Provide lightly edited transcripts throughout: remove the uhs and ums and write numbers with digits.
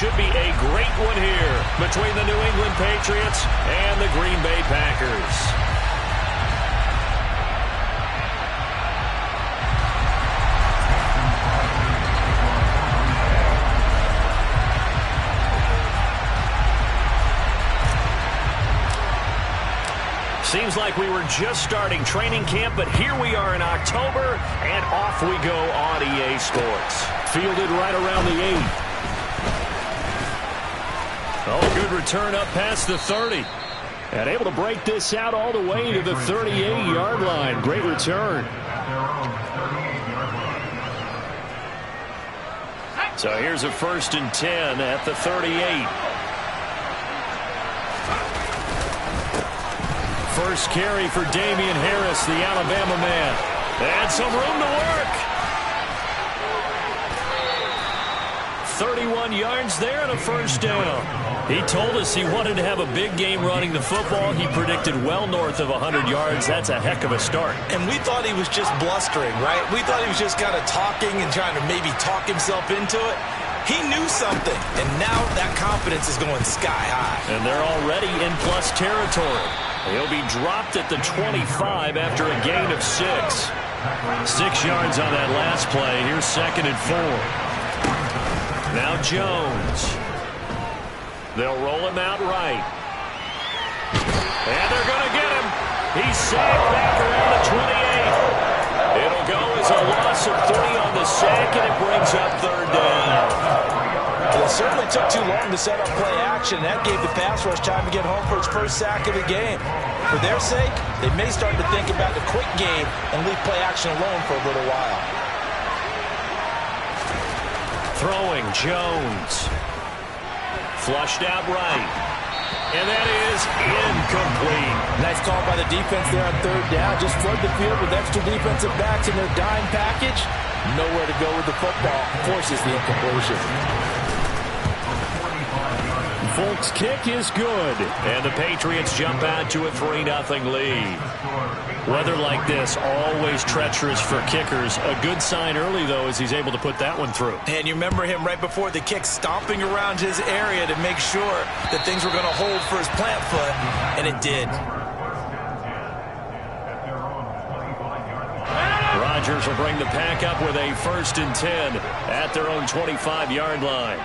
should be a great one here between the New England Patriots and the Green Bay Packers. Seems like we were just starting training camp, but here we are in October, and off we go on EA Sports. Fielded right around the 8. Oh, good return up past the 30. And able to break this out all the way to the 38-yard line. Great return. So here's a 1st and 10 at the 38. First carry for Damian Harris, the Alabama man. And some room to work. 31 yards there and a 1st down. He told us he wanted to have a big game running the football. He predicted well north of 100 yards. That's a heck of a start. And we thought he was just blustering, right? We thought he was just kind of talking and trying to maybe talk himself into it. He knew something, and now that confidence is going sky high. And they're already in plus territory. He'll be dropped at the 25 after a gain of 6. 6 yards on that last play. Here's 2nd and 4. Now Jones. They'll roll him out right. And they're going to get him. He's sacked back around the 28. It'll go as a loss of 3 on the sack, and it brings up 3rd down. Well, it certainly took too long to set up play action. That gave the pass rush time to get home for its first sack of the game. For their sake, they may start to think about the quick game and leave play action alone for a little while. Throwing Jones. Flushed out right. And that is incomplete. Nice call by the defense there on 3rd down. Just flood the field with extra defensive backs in their dime package. Nowhere to go with the football. Forces the incompletion. Folk's kick is good. And the Patriots jump out to a 3-0 lead. Weather like this, always treacherous for kickers. A good sign early, though, as he's able to put that one through. And you remember him right before the kick stomping around his area to make sure that things were going to hold for his plant foot, and it did. Rodgers will bring the pack up with a 1st and 10 at their own 25-yard line.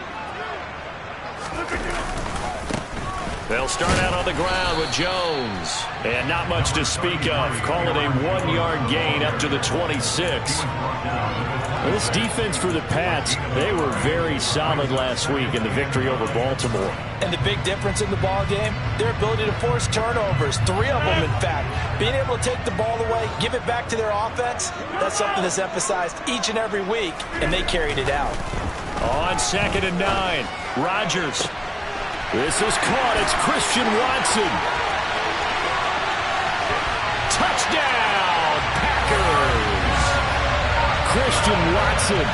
They'll start out on the ground with Jones. And not much to speak of. Call it a 1-yard gain up to the 26. Well, this defense for the Pats, they were very solid last week in the victory over Baltimore. And the big difference in the ball game, their ability to force turnovers, 3 of them in fact. Being able to take the ball away, give it back to their offense, that's something that's emphasized each and every week, and they carried it out. On 2nd and 9, Rodgers. This is caught. It's Christian Watson. Touchdown, Packers. Christian Watson,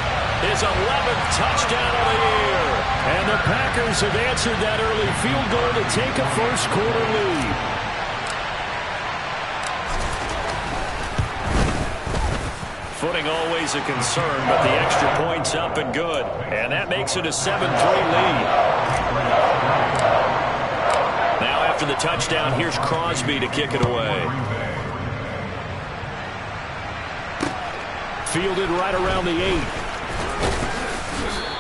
his 11th touchdown of the year. And the Packers have answered that early field goal to take a first-quarter lead. Footing always a concern, but the extra point's up and good. And that makes it a 7-3 lead. Now after the touchdown, here's Crosby to kick it away. Fielded right around the 8.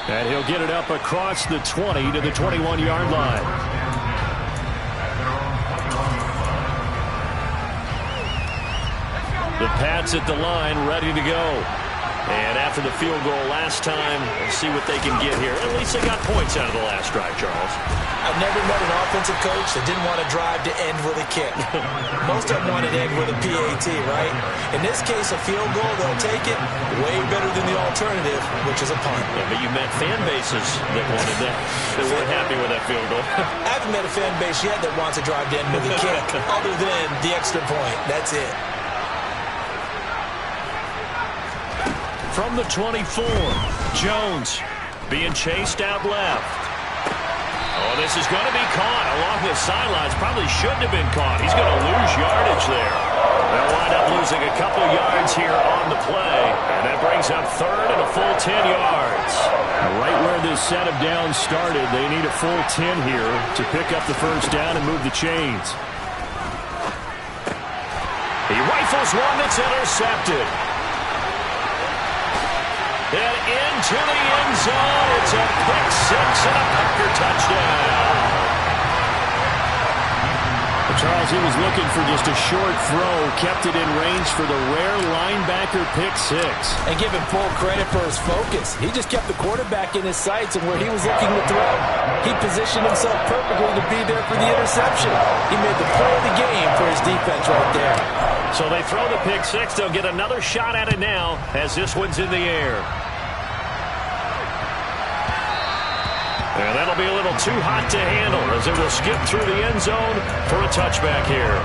And he'll get it up across the 20 to the 21-yard line. The Pats at the line, ready to go. And after the field goal last time, we'll see what they can get here. At least they got points out of the last drive, Charles. I've never met an offensive coach that didn't want to drive to end with a kick. Most of them wanted to end with a PAT, right? In this case, a field goal, they'll take it. Way better than the alternative, which is a punt. Yeah, but you met fan bases that wanted that. They weren't happy with that field goal. I haven't met a fan base yet that wants to drive to end with a kick, other than the extra point. That's it. From the 24, Jones being chased out left. Oh, this is going to be caught along the sidelines. Probably shouldn't have been caught. He's going to lose yardage there. They'll wind up losing a couple yards here on the play. And that brings up third and a full 10 yards. Right where this set of downs started, they need a full 10 here to pick up the first down and move the chains. He rifles one that's intercepted. And into the end zone. It's a pick six and a Packer touchdown. Charles, he was looking for just a short throw, kept it in range for the rare linebacker pick six. And give him full credit for his focus. He just kept the quarterback in his sights and where he was looking to throw. He positioned himself perfectly to be there for the interception. He made the play of the game for his defense right there. So they throw the pick six. They'll get another shot at it now as this one's in the air. And that'll be a little too hot to handle as it will skip through the end zone for a touchback here.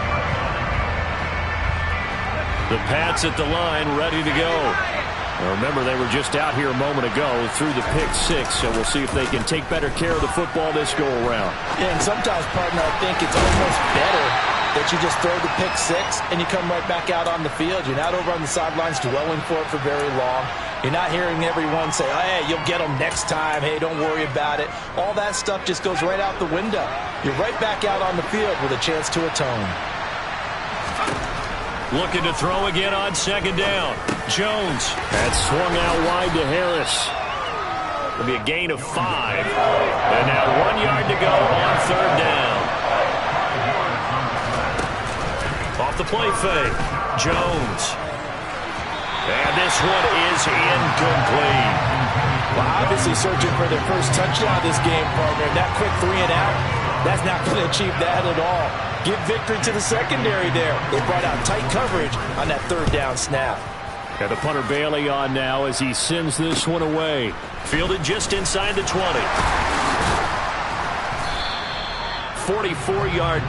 The Pats at the line ready to go. Now remember, they were just out here a moment ago through the pick six, so we'll see if they can take better care of the football this go-around. Yeah, and sometimes, partner, I think it's almost better that you just throw the pick six and you come right back out on the field. You're not over on the sidelines dwelling for it for very long. You're not hearing everyone say, oh, hey, you'll get them next time. Hey, don't worry about it. All that stuff just goes right out the window. You're right back out on the field with a chance to atone. Looking to throw again on second down. Jones. That swung out wide to Harris. It'll be a gain of 5. And now 1 yard to go on third down. Off the play fake. Jones. And this one is incomplete. Well, obviously searching for their first touchdown this game, partner. That quick 3 and out, that's not going to achieve that at all. Give victory to the secondary there. They brought out tight coverage on that third down snap. Got the punter Bailey on now as he sends this one away. Fielded just inside the 20. 44-yard.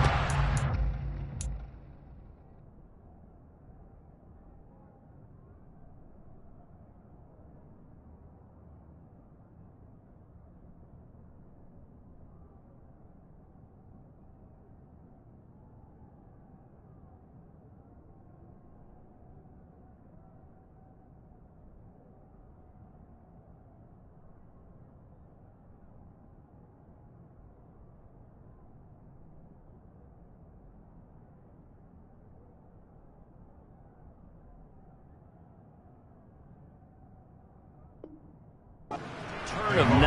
Turn of 9,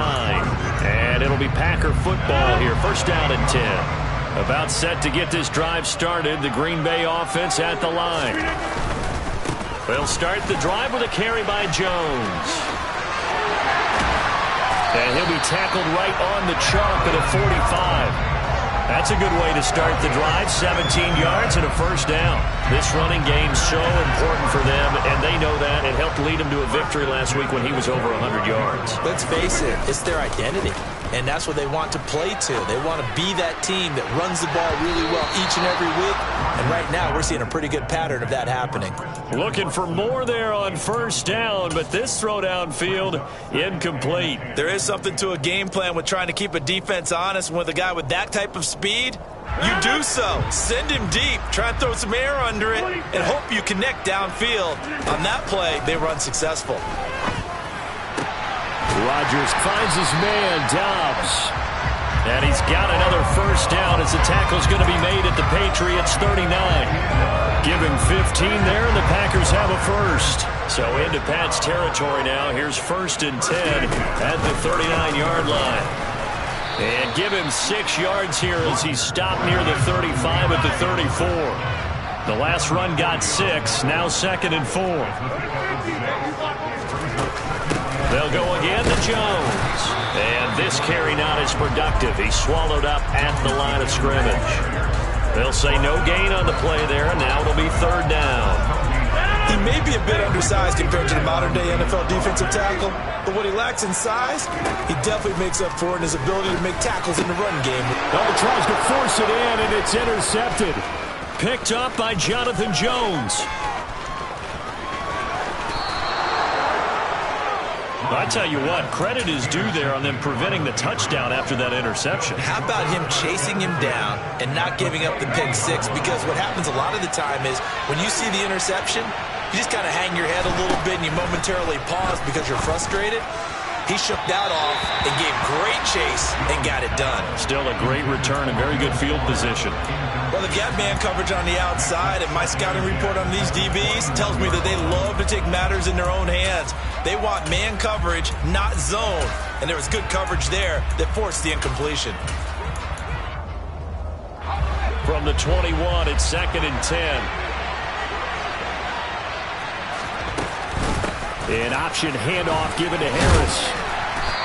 and it'll be Packer football here. First down and 10. About set to get this drive started. The Green Bay offense at the line. They'll start the drive with a carry by Jones. And he'll be tackled right on the chalk at a 45. That's a good way to start the drive. 17 yards and a first down. This running game's so important for them, and they know that. It helped lead him to a victory last week when he was over 100 yards. Let's face it, it's their identity, and that's what they want to play to. They want to be that team that runs the ball really well each and every week, and right now we're seeing a pretty good pattern of that happening. Looking for more there on first down, but this throw downfield incomplete. There is something to a game plan with trying to keep a defense honest with a guy with that type of speed. You do so. Send him deep. Try and throw some air under it and hope you connect downfield. On that play, they were unsuccessful. Rodgers finds his man, Dobbs. And he's got another first down as the tackle's going to be made at the Patriots 39. Give him 15 there, and the Packers have a first. So into Pat's territory now. Here's first and 10 at the 39-yard line. And give him 6 yards here as he stopped near the 35 at the 34. The last run got 6, now second and 4. They'll go again to Jones. And this carry not as productive. He's swallowed up at the line of scrimmage. They'll say no gain on the play there, and now it'll be third down. He may be a bit undersized compared to the modern-day NFL defensive tackle, but what he lacks in size, he definitely makes up for in his ability to make tackles in the run game. Oh, tries to force it in, and it's intercepted. Picked up by Jonathan Jones. I tell you what, credit is due there on them preventing the touchdown after that interception. How about him chasing him down and not giving up the pick six? Because what happens a lot of the time is when you see the interception, you just kind of hang your head a little bit and you momentarily pause because you're frustrated. He shook that off and gave great chase and got it done. Still a great return and very good field position. Well, they've got man coverage on the outside, and my scouting report on these DBs tells me that they love to take matters in their own hands. They want man coverage, not zone. And there was good coverage there that forced the incompletion. From the 21, it's 2nd and 10. An option handoff given to Harris.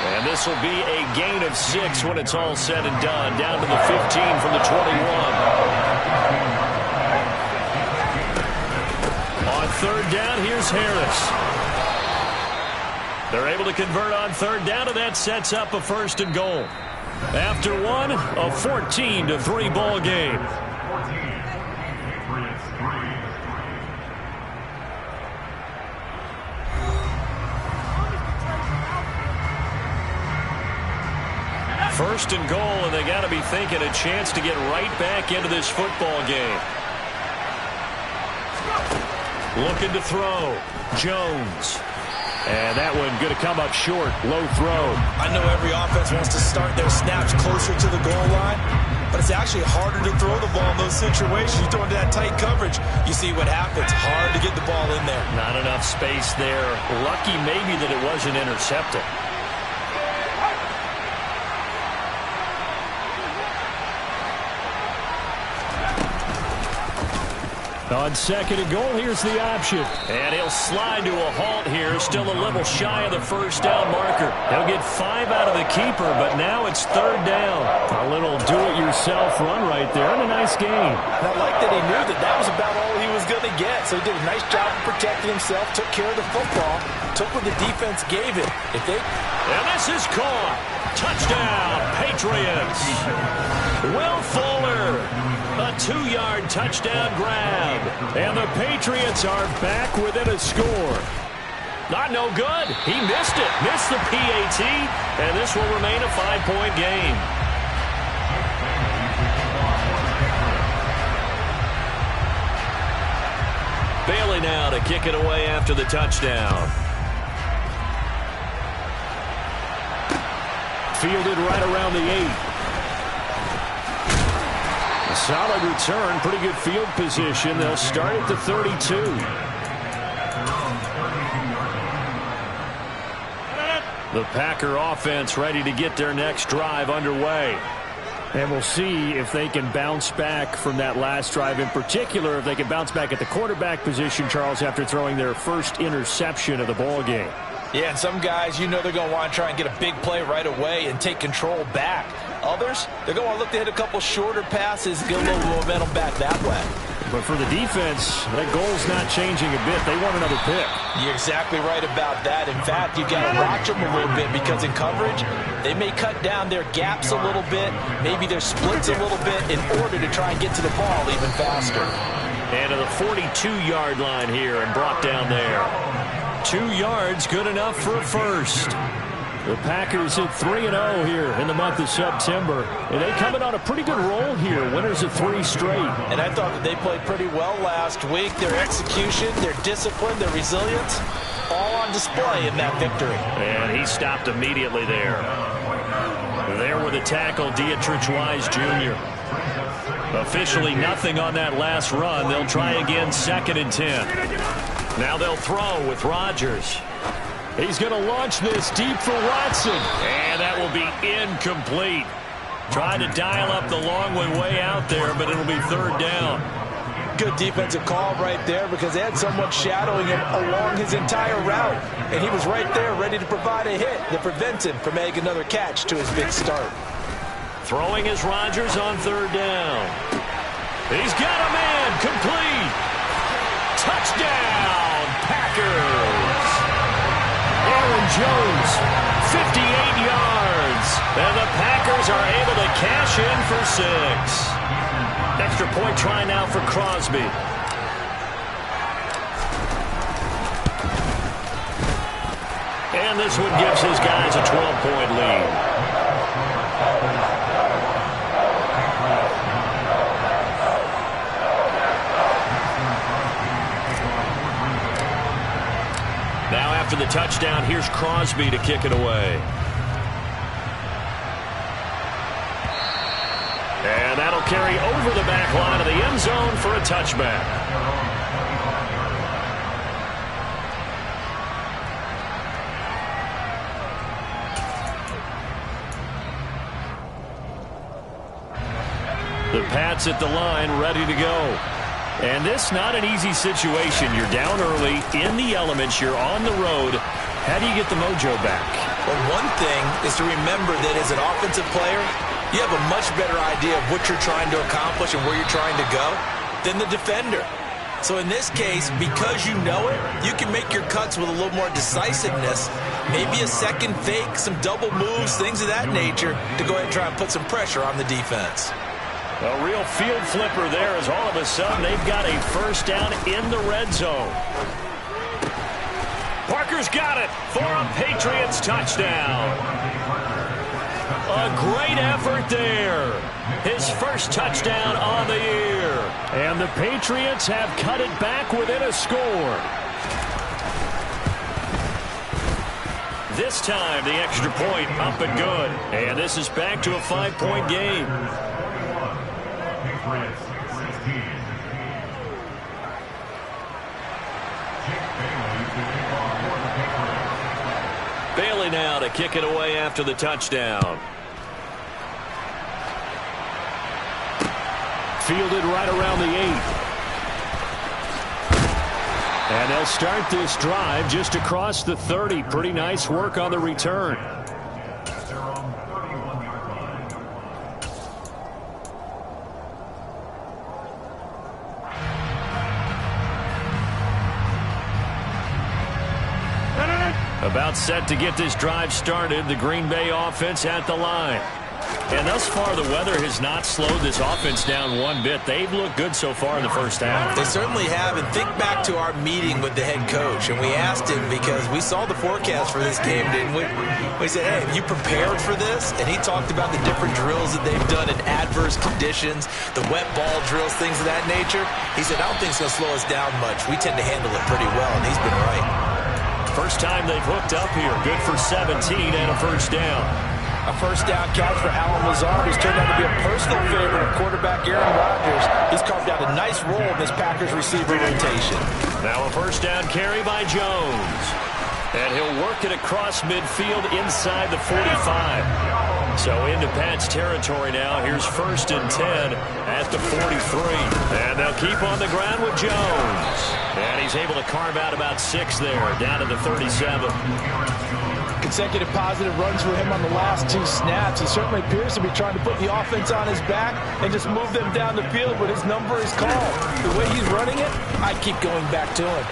And this will be a gain of 6 when it's all said and done. Down to the 15 from the 21. On 3rd down, here's Harris. They're able to convert on 3rd down, and that sets up a 1st and goal. After one, a 14-3 ball game. First and goal, and they got to be thinking a chance to get right back into this football game. Looking to throw. Jones. And that one going to come up short. Low throw. I know every offense wants to start their snaps closer to the goal line, but it's actually harder to throw the ball in those situations. You throw into that tight coverage, you see what happens. Hard to get the ball in there. Not enough space there. Lucky maybe that it wasn't intercepted. On 2nd and goal, here's the option. And he'll slide to a halt here. Still a little shy of the 1st down marker. He'll get 5 out of the keeper, but now it's 3rd down. A little do-it-yourself run right there, and a nice game. And I like that he knew that that was about all he was going to get. So he did a nice job of protecting himself, took care of the football, took what the defense gave him. And this is caught. Touchdown, Patriots. Will Fuller. A 2-yard touchdown grab. And the Patriots are back within a score. Not no good. He missed it. Missed the PAT. And this will remain a 5-point game. Bailey now to kick it away after the touchdown. Fielded right around the 8. A solid return, pretty good field position. They'll start at the 32. The Packer offense ready to get their next drive underway. And we'll see if they can bounce back from that last drive. In particular, if they can bounce back at the quarterback position, Charles, after throwing their first interception of the ball game. Yeah, and some guys, you know they're going to want to try and get a big play right away and take control back. Others, they're going to look to hit a couple shorter passes, get a little momentum back that way. But for the defense, that goal's not changing a bit. They want another pick. You're exactly right about that. In fact, you've got to watch them a little bit because in coverage, they may cut down their gaps a little bit, maybe their splits a little bit in order to try and get to the ball even faster. And to the 42-yard line here and brought down there. 2 yards, good enough for a first. The Packers at 3-0 here in the month of September. And they coming on a pretty good roll here. Winners of 3 straight. And I thought that they played pretty well last week. Their execution, their discipline, their resilience, all on display in that victory. And he stopped immediately there. There with the tackle, Dietrich Wise Jr. Officially nothing on that last run. They'll try again 2nd and 10. Now they'll throw with Rodgers. He's going to launch this deep for Watson. And that will be incomplete. Tried to dial up the long one way out there, but it'll be 3rd down. Good defensive call right there because they had someone shadowing him along his entire route. And he was right there ready to provide a hit that prevents him from making another catch to his big start. Throwing is Rodgers on 3rd down. He's got a man complete. Touchdown, Packers. Aaron Jones, 58 yards. And the Packers are able to cash in for 6. Extra point try now for Crosby. And this one gives his guys a 12-point lead. Now after the touchdown, here's Crosby to kick it away. And that'll carry over the back line of the end zone for a touchback. The Pats at the line, ready to go. And this not an easy situation. You're down early, in the elements, you're on the road. How do you get the mojo back? Well, one thing is to remember that as an offensive player, you have a much better idea of what you're trying to accomplish and where you're trying to go than the defender. So in this case, because you know it, you can make your cuts with a little more decisiveness, maybe a second fake, some double moves, things of that nature, to go ahead and try and put some pressure on the defense. A real field flipper there as all of a sudden they've got a first down in the red zone. Parker's got it for a Patriots touchdown. A great effort there. His first touchdown on the year. And the Patriots have cut it back within a score. This time the extra point up and good. And this is back to a 5-point game. Bailey now to kick it away after the touchdown. Fielded right around the 8. And they'll start this drive just across the 30. Pretty nice work on the return. About set to get this drive started. The Green Bay offense at the line. And thus far, the weather has not slowed this offense down one bit. They've looked good so far in the first half. They certainly have. And think back to our meeting with the head coach. And we asked him, because we saw the forecast for this game, didn't we? We said, hey, have you prepared for this? And he talked about the different drills that they've done in adverse conditions, the wet ball drills, things of that nature. He said, I don't think it's going to slow us down much. We tend to handle it pretty well, and he's been right. First time they've hooked up here. Good for 17 and a first down. A first down catch for Alan Lazard, who's turned out to be a personal favorite of quarterback Aaron Rodgers. He's carved out a nice role in this Packers receiver rotation. Now a first down carry by Jones. And he'll work it across midfield inside the 45. So into Pat's territory now. Here's 1st and 10 at the 43. And they'll keep on the ground with Jones. And he's able to carve out about 6 there, down to the 37. Consecutive positive runs for him on the last 2 snaps. He certainly appears to be trying to put the offense on his back and just move them down the field, but his number is called. The way he's running it, I keep going back to him.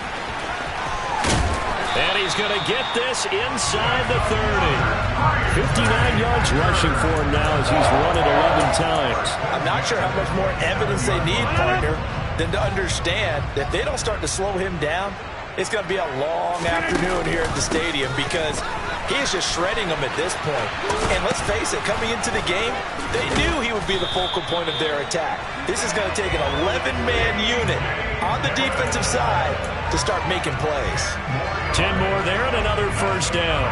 And he's going to get this inside the 30. 59 yards rushing for him now as he's run it 11 times. I'm not sure how much more evidence they need, partner, than to understand that if they don't start to slow him down, it's going to be a long afternoon here at the stadium, because he is just shredding them at this point. And let's face it, coming into the game, they knew he would be the focal point of their attack. This is going to take an 11-man unit on the defensive side to start making plays. 10 more there and another first down.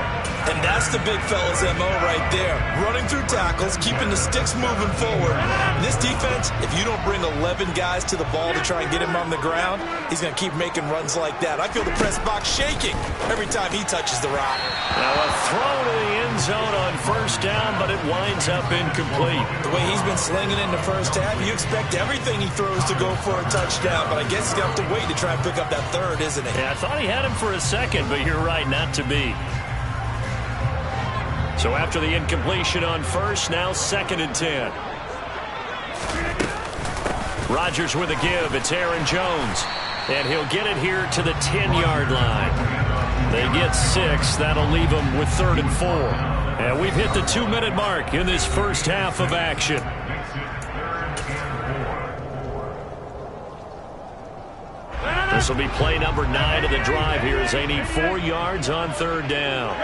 And that's the big fella's MO right there. Running through tackles, keeping the sticks moving forward. And this defense, if you don't bring 11 guys to the ball to try and get him on the ground, he's going to keep making runs like that. I feel the press box shaking every time he touches the rock. Now a throw to the end zone on first down, but it winds up incomplete. The way he's been slinging in the first half, you expect everything he throws to go for a touchdown, but I guess he's going to have to wait to try and pick up that third, isn't he? Yeah, I thought he had him for a second, but you're right, not to be. So after the incompletion on first, now 2nd and 10. Rodgers with a give. It's Aaron Jones. And he'll get it here to the 10-yard line. They get 6. That'll leave them with 3rd and 4. And we've hit the 2-minute mark in this first half of action. This will be play number 9 of the drive here as they need 4 yards on third down.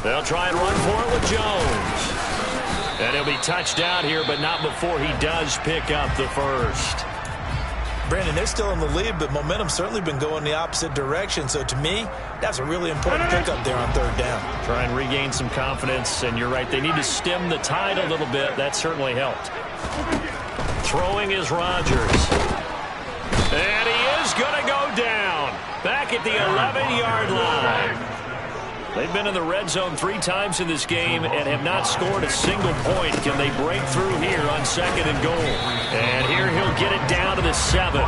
They'll try and run for it with Jones. And he'll be touchdown here, but not before he does pick up the first. Brandon, they're still in the lead, but momentum's certainly been going the opposite direction. So to me, that's a really important pickup there on third down. Try and regain some confidence, and you're right, they need to stem the tide a little bit. That certainly helped. Throwing is Rodgers. And he is going to go down. Back at the 11-yard line. They've been in the red zone 3 times in this game and have not scored a single point. Can they break through here on 2nd and goal? And here he'll get it down to the 7.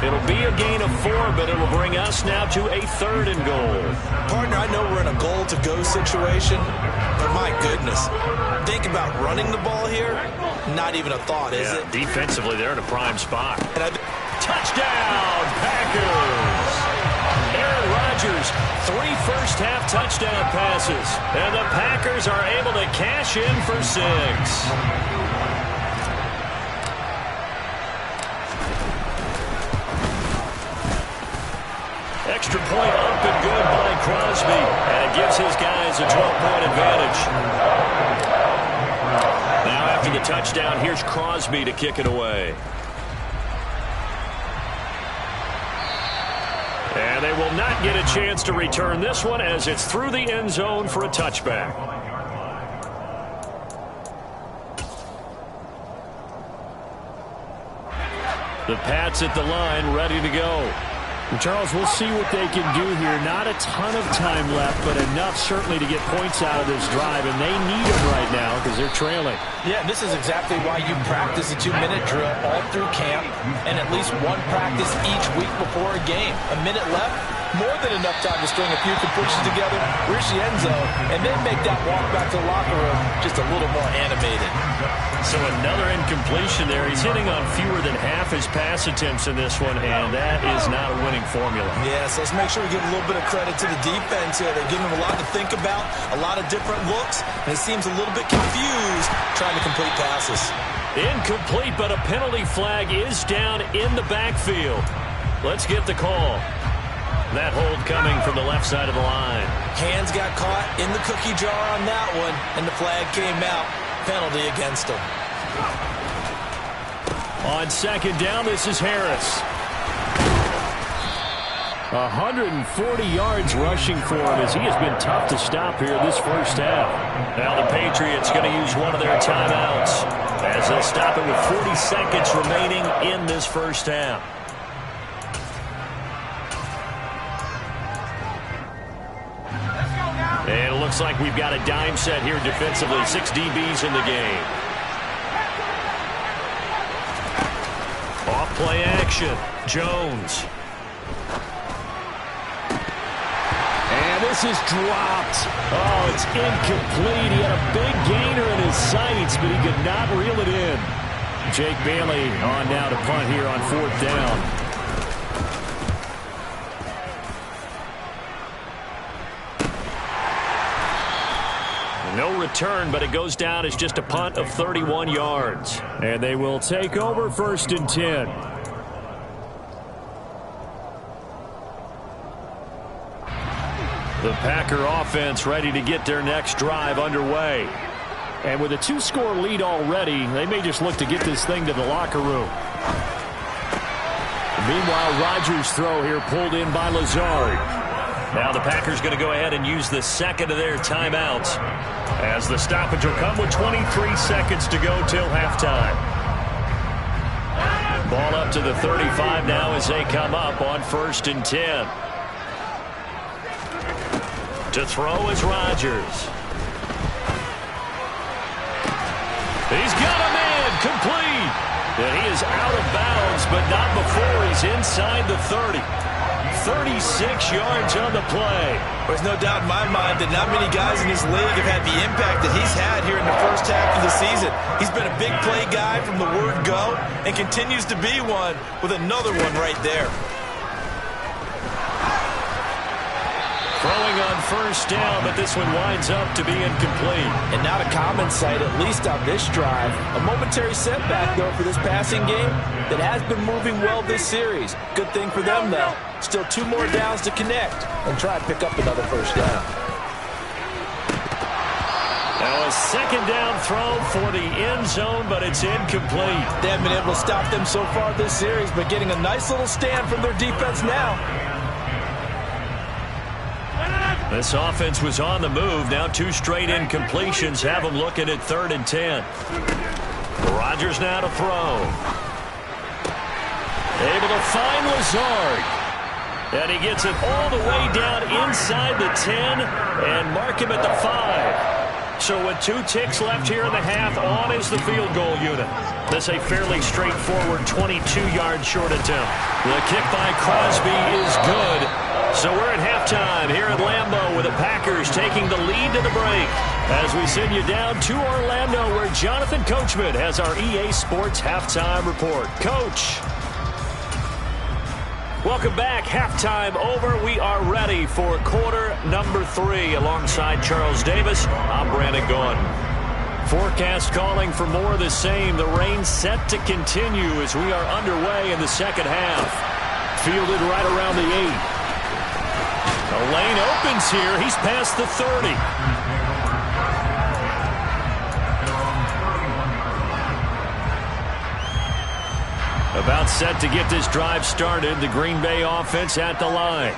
It'll be a gain of 4, but it'll bring us now to a 3rd and goal. Partner, I know we're in a goal-to-go situation, but my goodness. Think about running the ball here. Not even a thought, is it? Defensively, they're in a prime spot. Touchdown, Packers! Aaron Rodgers, 3 first-half touchdown passes. And the Packers are able to cash in for 6. Extra point up and good by Crosby. And it gives his guys a 12-point advantage. Now after the touchdown, here's Crosby to kick it away. And they will not get a chance to return this one as it's through the end zone for a touchback. The Pats at the line, ready to go. And Charles, we'll see what they can do here. Not a ton of time left, but enough certainly to get points out of this drive, and they need them right now because they're trailing. Yeah, this is exactly why you practice a 2-minute drill all through camp and at least one practice each week before a game. A minute left, more than enough time to string a few completions together, reach the end zone, and then make that walk back to the locker room just a little more animated. So another incompletion there. He's hitting on fewer than half his pass attempts in this one, and that is not a winning formula. Yeah, so let's make sure we give a little bit of credit to the defense here. They're giving him a lot to think about, a lot of different looks, and it seems a little bit confused trying to complete passes. Incomplete, but a penalty flag is down in the backfield. Let's get the call. That hold coming from the left side of the line. Hands got caught in the cookie jar on that one, and the flag came out. Penalty against him. On 2nd down, this is Harris. 140 yards rushing for him as he has been tough to stop here this first half. Now the Patriots going to use one of their timeouts as they'll stop it with 40 seconds remaining in this first half. And it looks like we've got a dime set here defensively. 6 DBs in the game. Off play action. Jones. And this is dropped. Oh, it's incomplete. He had a big gainer in his sights, but he could not reel it in. Jake Bailey on now to punt here on 4th down. No return, but it goes down as just a punt of 31 yards. And they will take over 1st and 10. The Packer offense ready to get their next drive underway. And with a 2-score lead already, they may just look to get this thing to the locker room. Meanwhile, Rodgers' throw here pulled in by Lazard. Now the Packers going to go ahead and use the 2nd of their timeouts as the stoppage will come with 23 seconds to go till halftime. Ball up to the 35 now as they come up on 1st and 10. To throw is Rodgers. He's got a man complete. And he is out of bounds, but not before he's inside the 30. 36 yards on the play. There's no doubt in my mind that not many guys in this league have had the impact that he's had here in the first half of the season. He's been a big play guy from the word go and continues to be one with another one right there. Throwing on first down, but this one winds up to be incomplete. And not a common sight, at least on this drive. A momentary setback, though, for this passing game that has been moving well this series. Good thing for them, though. Still 2 more downs to connect and try and pick up another first down. Now a second down throw for the end zone, but it's incomplete. They haven't been able to stop them so far this series, but getting a nice little stand from their defense now. This offense was on the move. Now 2 straight incompletions have them looking at 3rd and 10. Rodgers now to throw. Able to find Lazard. And he gets it all the way down inside the 10 and mark him at the 5. So with 2 ticks left here in the half, on is the field goal unit. This a fairly straightforward 22-yard short attempt. The kick by Crosby is good. So we're at halftime here at Lambeau with the Packers taking the lead to the break. As we send you down to Orlando where Jonathan Coachman has our EA Sports halftime report. Coach. Welcome back. Halftime over. We are ready for quarter number 3. Alongside Charles Davis, I'm Brandon Gaudin. Forecast calling for more of the same. The rain set to continue as we are underway in the second half. Fielded right around the 8. The lane opens here. He's past the 30. About set to get this drive started. The Green Bay offense at the line.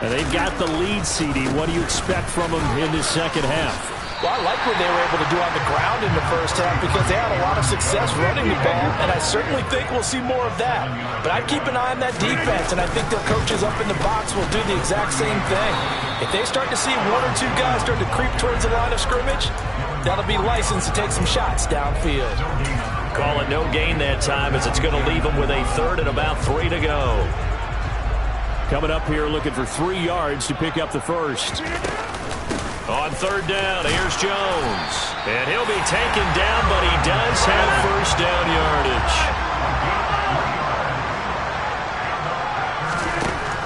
And they've got the lead, CD. What do you expect from them in this second half? Well, I like what they were able to do on the ground in the first half because they had a lot of success running the ball, and I certainly think we'll see more of that. But I'd keep an eye on that defense, and I think their coaches up in the box will do the exact same thing. If they start to see 1 or 2 guys start to creep towards the line of scrimmage, that'll be licensed to take some shots downfield. Call it no gain that time as it's going to leave them with a 3rd and about 3 to go. Coming up here looking for 3 yards to pick up the first. On 3rd down, here's Jones. And he'll be taken down, but he does have first down yardage.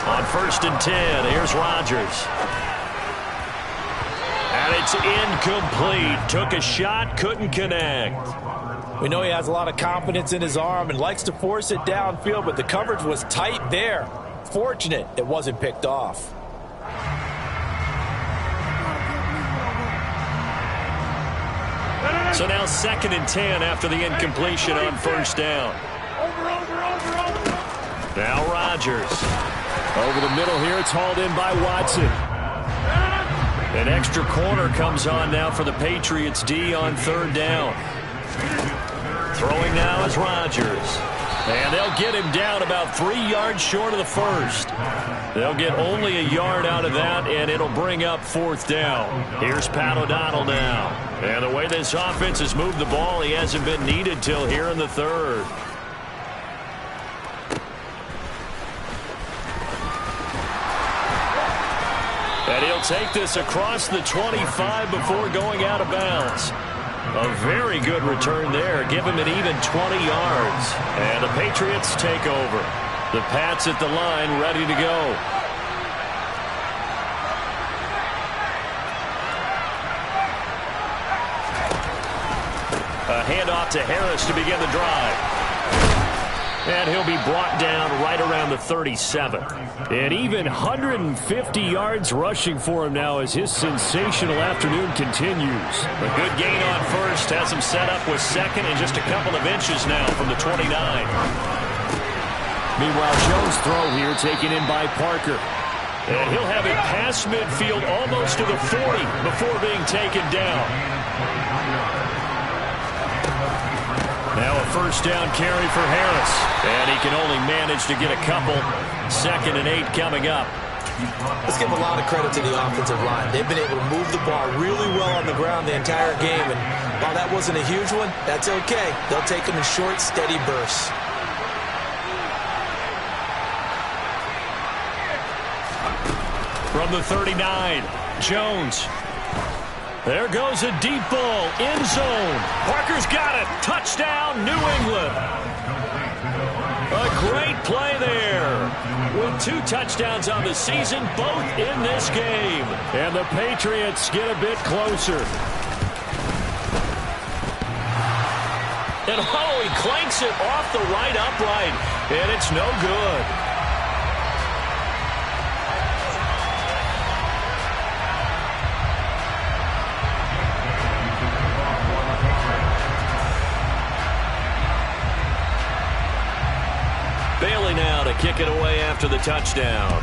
On 1st and 10, here's Rodgers. And it's incomplete. Took a shot, couldn't connect. We know he has a lot of confidence in his arm and likes to force it downfield, but the coverage was tight there. Fortunate it wasn't picked off. So now 2nd and 10 after the incompletion on 1st down. Now Rodgers. Over the middle here, it's hauled in by Watson. An extra corner comes on now for the Patriots D on 3rd down. Throwing now is Rodgers. And they'll get him down about 3 yards short of the first. They'll get only a yard out of that, and it'll bring up 4th down. Here's Pat O'Donnell now. And the way this offense has moved the ball, he hasn't been needed till here in the 3rd. And he'll take this across the 25 before going out of bounds. A very good return there. Give him an even 20 yards. And the Patriots take over. The Pats at the line ready to go. A handoff to Harris to begin the drive. And he'll be brought down right around the 37. And even 150 yards rushing for him now as his sensational afternoon continues. A good gain on first has him set up with 2nd and just a couple of inches now from the 29. Meanwhile, Jones' throw here taken in by Parker. And he'll have it past midfield almost to the 40 before being taken down. Now a first down carry for Harris. And he can only manage to get a couple. 2nd and 8 coming up. Let's give a lot of credit to the offensive line. They've been able to move the ball really well on the ground the entire game. And while that wasn't a huge one, that's okay. They'll take them in short, steady bursts. From the 39, Jones. There goes a deep ball, end zone. Parker's got it. Touchdown, New England. A great play there. with 2 touchdowns on the season, both in this game. And the Patriots get a bit closer. And he clanks it off the right upright, and it's no good. Bailey now to kick it away after the touchdown.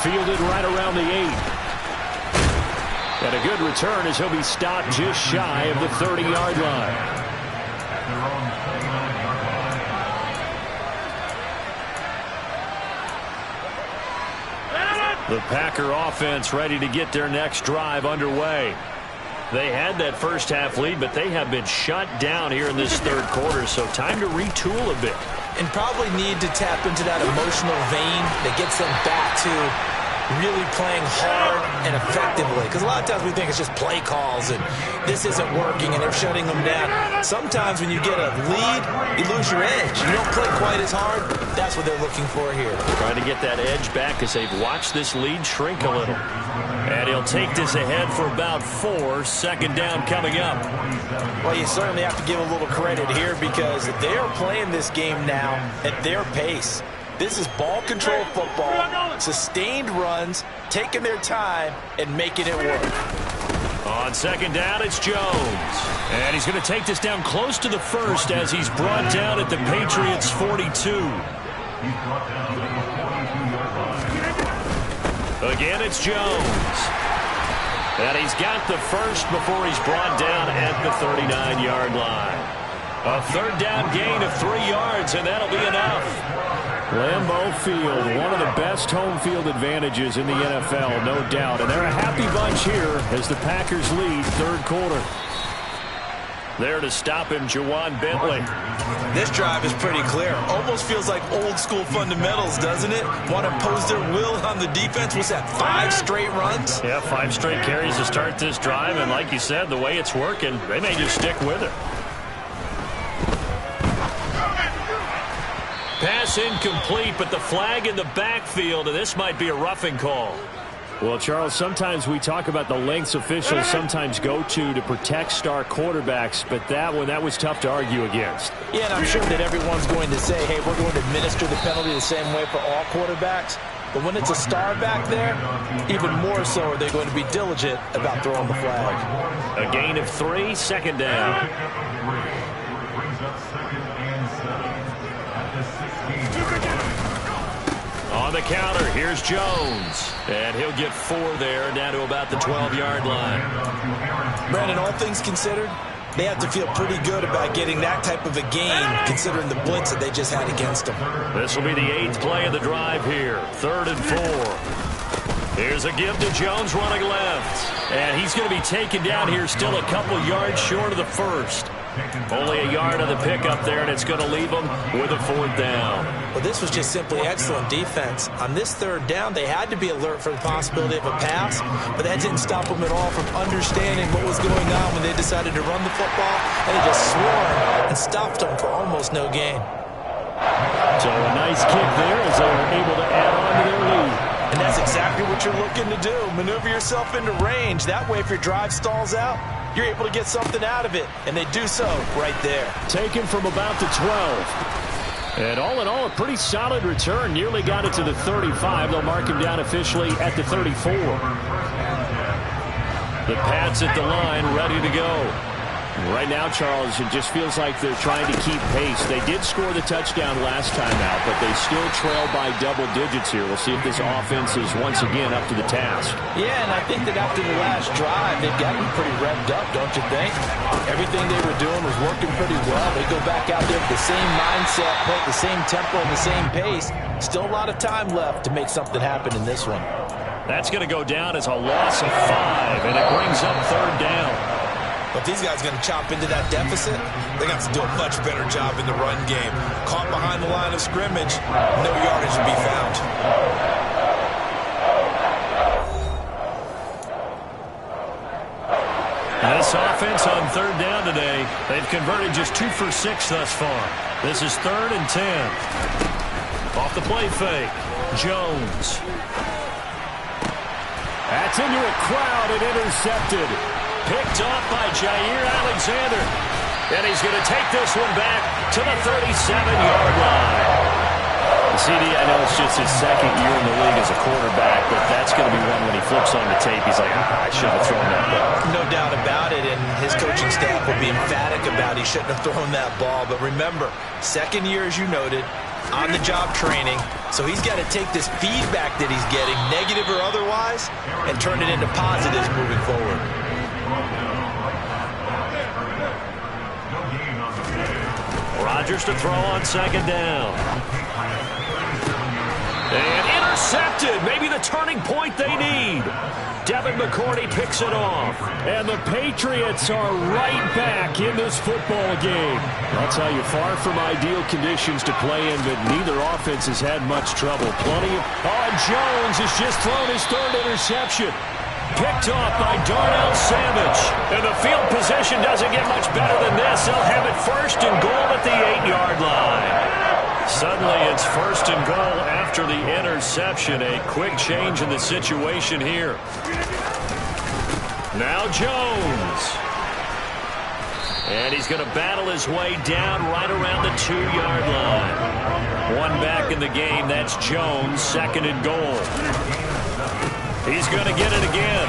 Fielded right around the 8. And a good return as he'll be stopped just shy of the 30-yard line. The Packer offense ready to get their next drive underway. They had that first half lead, but they have been shut down here in this third quarter, so time to retool a bit. And probably need to tap into that emotional vein that gets them back to really playing hard and effectively. Because a lot of times we think it's just play calls and this isn't working and they're shutting them down. Sometimes when you get a lead, you lose your edge. You don't play quite as hard. That's what they're looking for here. Trying to get that edge back as they've watched this lead shrink a little. And he'll take this ahead for about 4. Second down coming up. Well, you certainly have to give a little credit here because they are playing this game now at their pace. This is ball control football, sustained runs, taking their time, and making it work. On second down, it's Jones. And he's going to take this down close to the first as he's brought down at the Patriots' 42. Again, it's Jones. And he's got the first before he's brought down at the 39-yard line. A third down gain of 3 yards, and that'll be enough. Lambeau Field, one of the best home field advantages in the NFL, no doubt. And they're a happy bunch here as the Packers lead third quarter. There to stop him, Juwan Bentley. This drive is pretty clear. Almost feels like old school fundamentals, doesn't it? Want to impose their will on the defense. What's that, 5 straight runs? Yeah, 5 straight carries to start this drive. And like you said, the way it's working, they may just stick with it. Pass incomplete, but the flag in the backfield, and this might be a roughing call. Well, Charles, sometimes we talk about the lengths officials sometimes go to protect star quarterbacks, but that was tough to argue against. Yeah, and I'm sure that everyone's going to say, hey, we're going to administer the penalty the same way for all quarterbacks. But when it's a star back there, even more so are they going to be diligent about throwing the flag. A gain of 3, second down. On the counter, here's Jones. And he'll get 4 there, down to about the 12-yard line. Brandon, all things considered, they have to feel pretty good about getting that type of a gain, considering the blitz that they just had against them. This will be the 8th play of the drive here. 3rd and 4. Here's a give to Jones running left. And he's going to be taken down here still a couple yards short of the first. Only a yard of the pickup there, and it's going to leave them with a 4th down. Well, this was just simply excellent defense. On this 3rd down, they had to be alert for the possibility of a pass, but that didn't stop them at all from understanding what was going on when they decided to run the football, and they just swarmed and stopped them for almost no gain. So a nice kick there as they were able to add on to their lead. And that's exactly what you're looking to do. Maneuver yourself into range. That way, if your drive stalls out, you're able to get something out of it. And they do so right there. Taken from about the 12. And all in all, a pretty solid return. Nearly got it to the 35. They'll mark him down officially at the 34. The Pats at the line, ready to go. Right now, Charles, it just feels like they're trying to keep pace. They did score the touchdown last time out, but they still trail by double digits here. We'll see if this offense is once again up to the task. Yeah, and I think that after the last drive, they've gotten pretty revved up, don't you think? Everything they were doing was working pretty well. They go back out there with the same mindset, play at the same tempo and the same pace. Still a lot of time left to make something happen in this one. That's going to go down as a loss of 5, and it brings up 3rd down. But these guys are going to chop into that deficit. They got to do a much better job in the run game. Caught behind the line of scrimmage, no yardage to be found. This offense on third down today, they've converted just 2 for 6 thus far. This is 3rd and 10. Off the play fake, Jones. That's into a crowd and intercepted. Picked off by Jair Alexander. And he's going to take this one back to the 37-yard line. CD, I know it's just his second year in the league as a quarterback, but that's going to be one when he flips on the tape. He's like, I shouldn't have thrown that ball. No doubt about it, and his coaching staff will be emphatic about he shouldn't have thrown that ball. But remember, second year, as you noted, on-the-job training. So he's got to take this feedback that he's getting, negative or otherwise, and turn it into positives moving forward. Rodgers to throw on second down. And intercepted. Maybe the turning point they need. Devin McCourty picks it off. And the Patriots are right back in this football game. I'll tell you, far from ideal conditions to play in, but neither offense has had much trouble. Plenty of... Oh, and Jones has just thrown his 3rd interception. Picked off by Darnell Savage. And the field position doesn't get much better than this. They'll have it 1st and goal at the 8-yard line. Suddenly it's 1st and goal after the interception. A quick change in the situation here. Now Jones. And he's going to battle his way down right around the 2-yard line. One back in the game. That's Jones. 2nd and goal. He's going to get it again.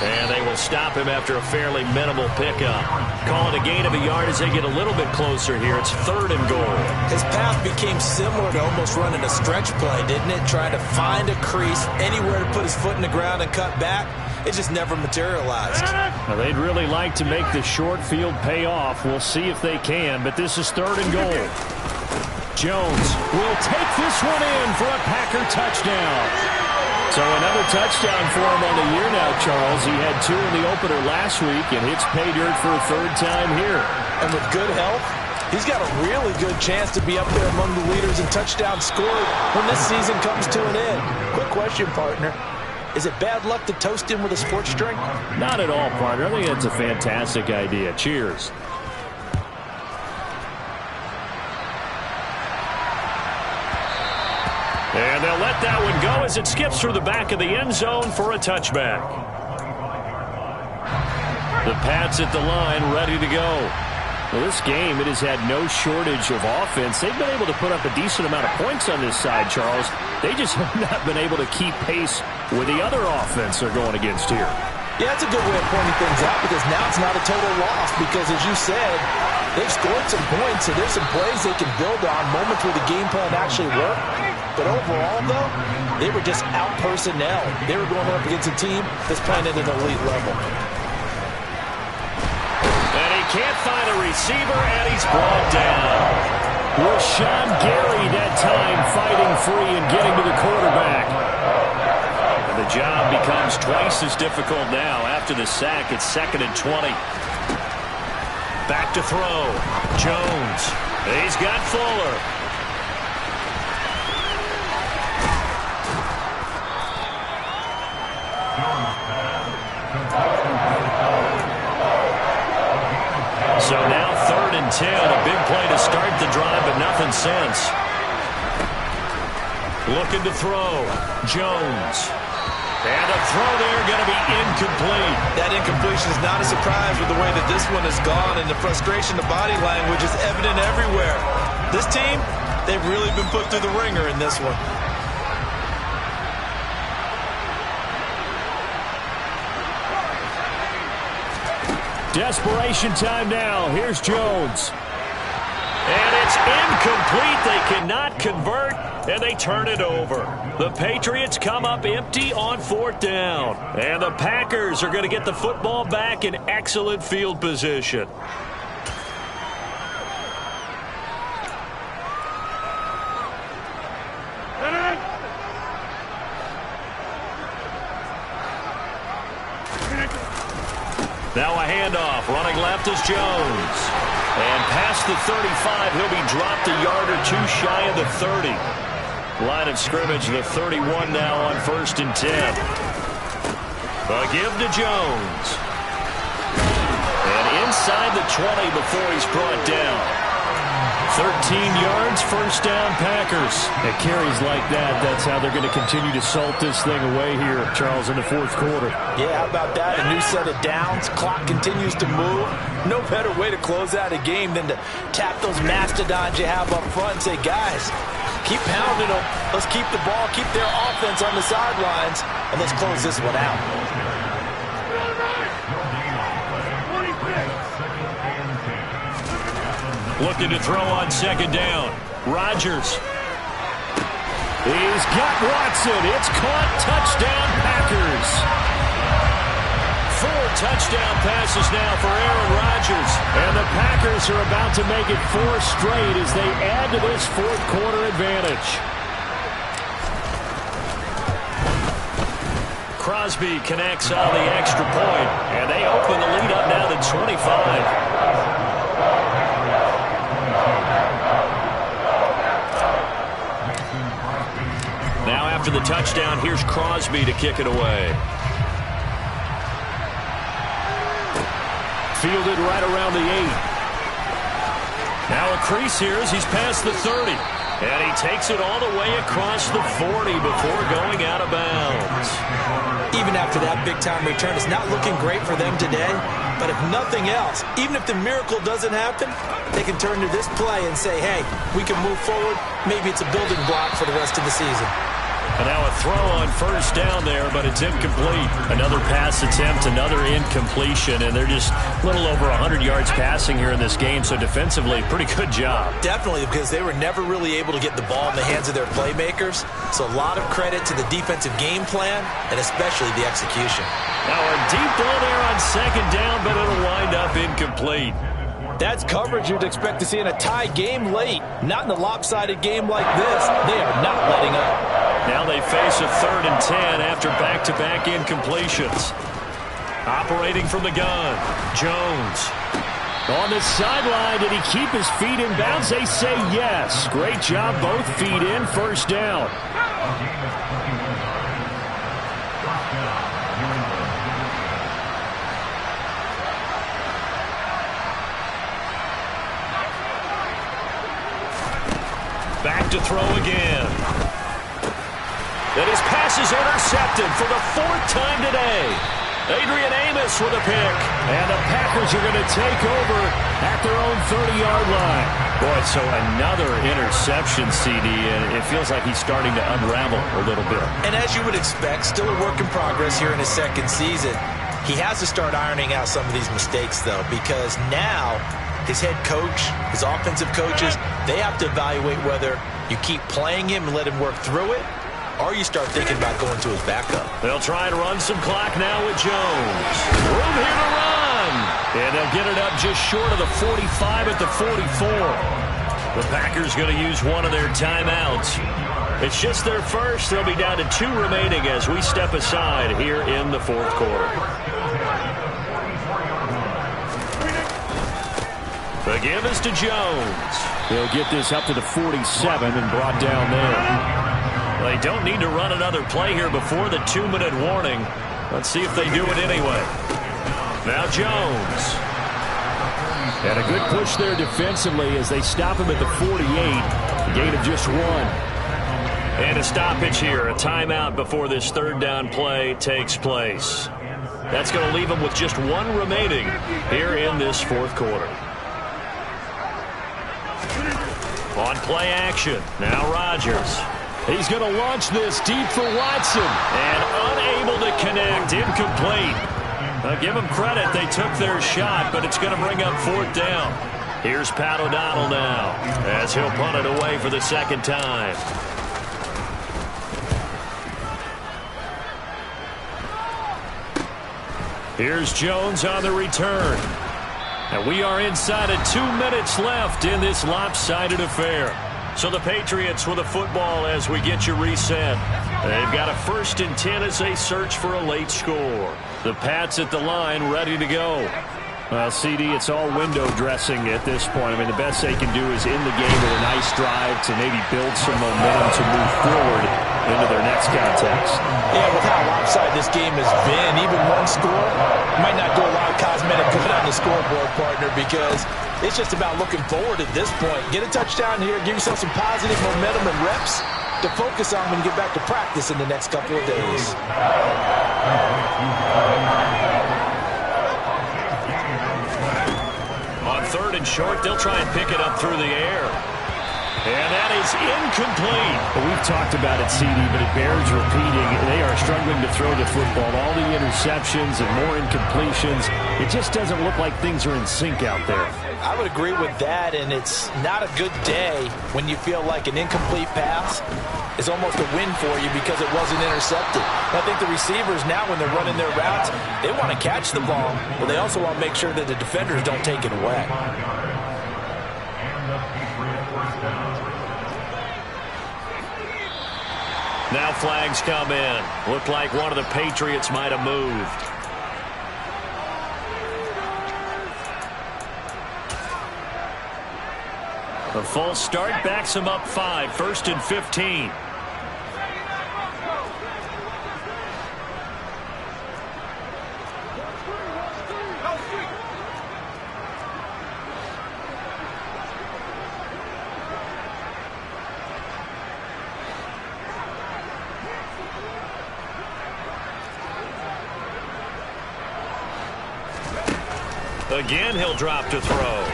And they will stop him after a fairly minimal pickup. Call it a gain of a yard as they get a little bit closer here. It's 3rd and goal. His path became similar to almost running a stretch play, didn't it? Trying to find a crease, anywhere to put his foot in the ground and cut back. It just never materialized. Now, they'd really like to make the short field pay off. We'll see if they can, but this is 3rd and goal. Jones will take this one in for a Packer touchdown. So another touchdown for him on the year now, Charles. He had 2 in the opener last week and hits pay dirt for a 3rd time here. And with good health, he's got a really good chance to be up there among the leaders in touchdowns scored when this season comes to an end. Quick question, partner. Is it bad luck to toast him with a sports drink? Not at all, partner. I think that's a fantastic idea. Cheers. And they'll let that one go as it skips through the back of the end zone for a touchback. The Pats at the line, ready to go. Well, this game, it has had no shortage of offense. They've been able to put up a decent amount of points on this side, Charles. They just have not been able to keep pace with the other offense they're going against here. Yeah, that's a good way of pointing things out because now it's not a total loss because, as you said, they've scored some points, so there's some plays they can build on, moments where the game plan actually worked. But overall, though, they were just out-personnel. They were going up against a team that's playing at an elite level. And he can't find a receiver, and he's brought down. Rashawn Gary that time fighting free and getting to the quarterback. And the job becomes twice as difficult now. After the sack, it's 2nd and 20. Back to throw. Jones. He's got Fuller. So now 3rd and 10. A big play to start the drive, but nothing since. Looking to throw. Jones. And a throw there going to be incomplete. That incompletion is not a surprise with the way that this one has gone, and the frustration, the body language is evident everywhere. This team, they've really been put through the ringer in this one. Desperation time now. Here's Jones. And it's incomplete. They cannot convert, and they turn it over. The Patriots come up empty on 4th down. And the Packers are going to get the football back in excellent field position. Now a handoff. Running left is Jones. And past the 35, he'll be dropped a yard or 2 shy of the 30. Line of scrimmage, the 31 now on 1st and 10. A give to Jones. inside the 20 before he's brought down. 13 yards, first down, Packers. At carries like that, that's how they're going to continue to salt this thing away here, Charles, in the fourth quarter. Yeah, how about that? A new set of downs. Clock continues to move. No better way to close out a game than to tap those mastodons you have up front and say, guys, keep pounding them. Let's keep the ball, keep their offense on the sidelines, and let's close this one out. Looking to throw on second down. Rodgers. He's got Watson. It's caught. Touchdown, Packers. 4 touchdown passes now for Aaron Rodgers. And the Packers are about to make it 4 straight as they add to this fourth quarter advantage. Crosby connects on the extra point, and they open the lead up now to 25. Now after the touchdown, here's Crosby to kick it away. Fielded right around the 8. Now a crease here as he's past the 30. And he takes it all the way across the 40 before going out of bounds. Even after that big-time return, it's not looking great for them today. But if nothing else, even if the miracle doesn't happen, they can turn to this play and say, hey, we can move forward. Maybe it's a building block for the rest of the season. And now a throw on first down there, but it's incomplete. Another pass attempt, another incompletion, and they're just a little over 100 yards passing here in this game, so defensively, pretty good job. Definitely, because they were never really able to get the ball in the hands of their playmakers, so a lot of credit to the defensive game plan, and especially the execution. Now a deep ball there on second down, but it'll wind up incomplete. That's coverage you'd expect to see in a tie game late. Not in a lopsided game like this. They are not letting up. Now they face a 3rd and 10 after back-to-back incompletions. Operating from the gun, Jones. On the sideline, did he keep his feet in bounds? They say yes. Great job, both feet in, first down. Back to throw again. And his pass is intercepted for the 4th time today. Adrian Amos with a pick. And the Packers are going to take over at their own 30-yard line. Boy, so another interception, CD, and it feels like he's starting to unravel a little bit. And as you would expect, still a work in progress here in his second season. He has to start ironing out some of these mistakes, though, because now his head coach, his offensive coaches, they have to evaluate whether you keep playing him and let him work through it, or you start thinking about going to his backup. They'll try and run some clock now with Jones. Room here to run. And they'll get it up just short of the 45 at the 44. The Packers going to use one of their timeouts. It's just their first. They'll be down to 2 remaining as we step aside here in the fourth quarter. The give is to Jones. They'll get this up to the 47 and brought down there. They don't need to run another play here before the 2-minute warning. Let's see if they do it anyway. Now Jones. And a good push there defensively as they stop him at the 48. A gain of just 1. And a stoppage here. A timeout before this 3rd down play takes place. That's going to leave them with just 1 remaining here in this fourth quarter. On play action, now Rodgers. He's going to launch this deep for Watson. And unable to connect, incomplete. Give them credit, they took their shot, but it's going to bring up 4th down. Here's Pat O'Donnell now, as he'll punt it away for the 2nd time. Here's Jones on the return. And we are inside of 2 minutes left in this lopsided affair. So the Patriots with a football as we get you reset. They've got a 1st and 10 as they search for a late score. The Pats at the line ready to go. Well, CD, it's all window dressing at this point. I mean, the best they can do is end the game with a nice drive to maybe build some momentum to move forward into their next context. Yeah, with how lopsided this game has been, even one score might not go a lot of cosmetic minute good on the scoreboard, partner, because it's just about looking forward at this point. Get a touchdown here, give yourself some positive momentum and reps to focus on when you get back to practice in the next couple of days. On 3rd and short, they'll try and pick it up through the air. And that is incomplete. Well, we've talked about it, CD, but it bears repeating. They are struggling to throw the football. All the interceptions and more incompletions. It just doesn't look like things are in sync out there. I would agree with that, and it's not a good day when you feel like an incomplete pass is almost a win for you because it wasn't intercepted. And I think the receivers now, when they're running their routes, they want to catch the ball, but they also want to make sure that the defenders don't take it away. Now flags come in. Looked like one of the Patriots might have moved. A false start backs him up 5. 1st and 15. Again, he'll drop to throw.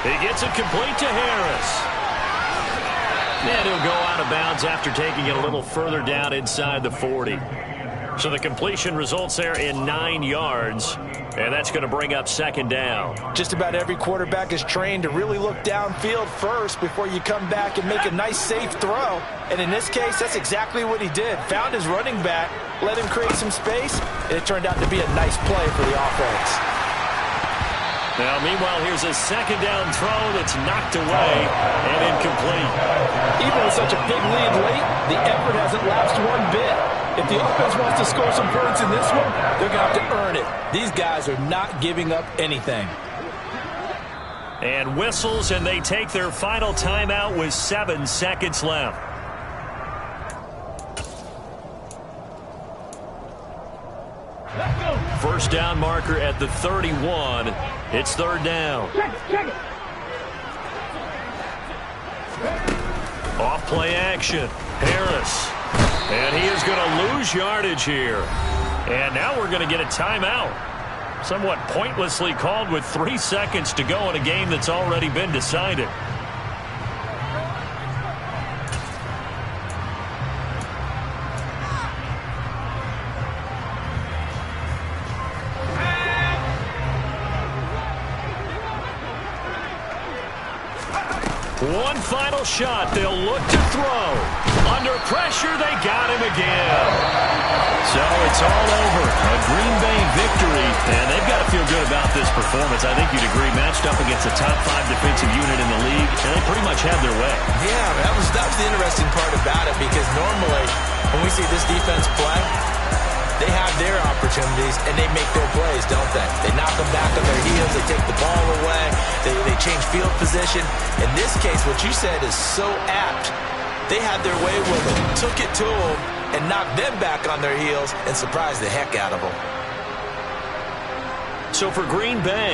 He gets it complete to Harris. And he'll go out of bounds after taking it a little further down inside the 40. So the completion results there in 9 yards. And that's going to bring up 2nd down. Just about every quarterback is trained to really look downfield first before you come back and make a nice, safe throw. And in this case, that's exactly what he did. Found his running back, let him create some space, and it turned out to be a nice play for the offense. Now, meanwhile, here's a 2nd down throw that's knocked away and incomplete. Even with such a big lead late, the effort hasn't lapsed one bit. If the offense wants to score some points in this one, they're going to have to earn it. These guys are not giving up anything. And whistles, and they take their final timeout with 7 seconds left. First down marker at the 31. It's 3rd down. Check it. Off play action. Harris. And he is going to lose yardage here. And now we're going to get a timeout. Somewhat pointlessly called with 3 seconds to go in a game that's already been decided. One final shot. They'll look to throw. Under pressure, they got him again. So it's all over. A Green Bay victory, and they've got to feel good about this performance. I think you'd agree, matched up against a top 5 defensive unit in the league, and they pretty much had their way. Yeah, that was the interesting part about it, because normally when we see this defense play, they have their opportunities, and they make their plays, don't they? They knock them back on their heels. They take the ball away. They change field position. In this case, what you said is so apt. They had their way with it, took it to them, and knocked them back on their heels and surprised the heck out of them. So for Green Bay,